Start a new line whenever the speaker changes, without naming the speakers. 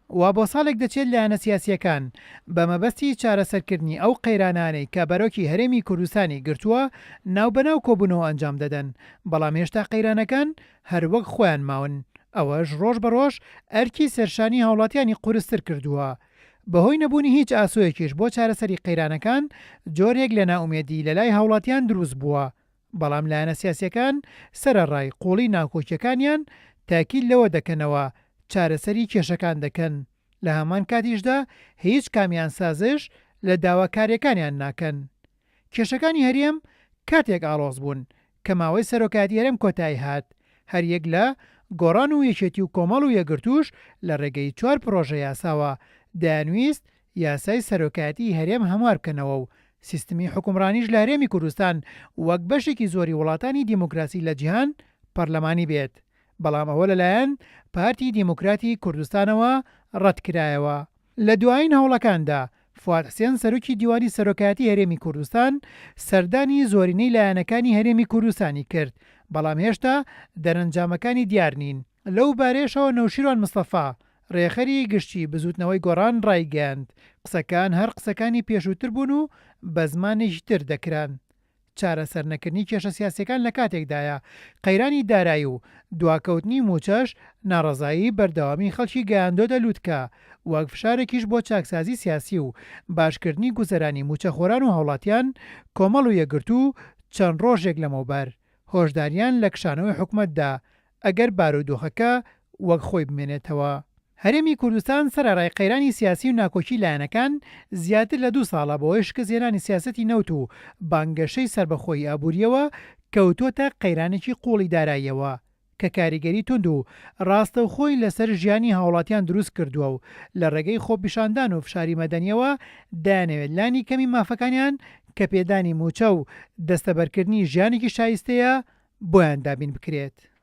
وا بۆ ساڵێک دەچێت لایەنە سیاسیەکان بە مەبەستی چارەسەرکردنی ئەو قەیرانانەی کە بەرەوکی هەرێمی کوردستانی گرتووە ناوبەناو کۆبوونەوە ئەنجام دەدەن، بەڵام هێشتا قەیرانەکان هەروەک خۆیان ماون. ئەوەش ڕۆژ بە ڕۆژ ئەرکی سەرشانی هاوڵاتیانی قورستر کردووە. بەهۆی نەبوونی هیچ ئاسۆیەکیش بۆ چارەسەری قەیرانەکان جۆرێک لە ناومێدی لە لای هاوڵاتیان دروست بووە، بەڵام لایەنە سیاسیەکان سەرەڕای قوڵی ناوکۆکیەکانیان تاکید لەوە دەکەنەوە چارەسەری کێشەکان دەکەن، لە هەمان کاتیشدا هیچ کامیان سازش لە داواکاریەکانیان ناکەن. کێشەکانی هەرێم کاتێک ئاڵۆز بوون کە ماوەی سەرۆکاتی هەرێم کۆتایی هات، هەریەک لە گۆڕان و یەکێتی و کۆمەڵ و یەکگرتووش لە ڕێگەی 4 پرۆژە یاساوە دەیانویست یاسای سەرۆکاتی هەرێم هەموار بکەنەوە و سیستمی حکومڕانیش لە هەرێمی کوردستان وەک بەشێکی زۆری وڵاتانی دیموکراسی لە جیهان پەرلەمانی بێت. بەڵام ئەوە لەلایەن پارتی دیموکراتی کوردستانەوە ڕەتکرایەوە. لە دوایین هەوڵەکاندا فواد حسێن سەرۆکی دیوانی سەرۆکاتی هەرێمی کوردستان سەردانی زۆرینەی لایەنەکانی هەرێمی کوردستانی کرد، بەڵام هێشتا دەرەنجامەکانی دیار نین. لەو بارێشەوە نەوشیروان مستەفا ڕێخەری گشتی بزوتنەوەی گۆڕان ڕایگەاند قسەکان هەر قسەکانی پێشووتر بوون و بە زمانێکی تر دەکران. چارەسەر نەکردنی کێشە سیاسیەکان لە کاتێکدایە قەیرانی دارایی و دواکەوتنی موچەش ناڕەزایی بەردەوامی خەڵکی گەیاندۆتە لووتکە، وەک فشارێکیش بۆ چاکسازی سیاسی و باشکردنی گوزەرانی موچەخۆران و هاوڵاتیان کۆمەڵ و یەکگرتوو چەند ڕۆژێک لەمەوبەر هۆشداریان لە کشانەوەی حکوومەتدا ئەگەر بارودۆخەکە وەک خۆی بمێنێتەوە. هەرێمی کوردستان سەرەڕای قەیرانی سیاسی و ناکۆکی لایەنەکان زیاتر لە 2 ساڵە بەوەی شکستهێنانی سیاسەتی نەوت و بانگەشەی سربەخۆی ئابوووریەوە کەوتۆتە قەیرانێکی قوڵی داراییەوە کە کاریگەری تند و ڕاستەوخۆی لەسەر ژیانی هاوڵاتیان دروست کردووە و لە ڕێگەی خۆپیشاندان و فشاری مەدەنیەوە دایانەوێت لانی کەمی مافەکانیان کە پێدانی موچە و دەستەبەرکردنی ژیانێکی شایستەیە بۆیان دابین بکرێت.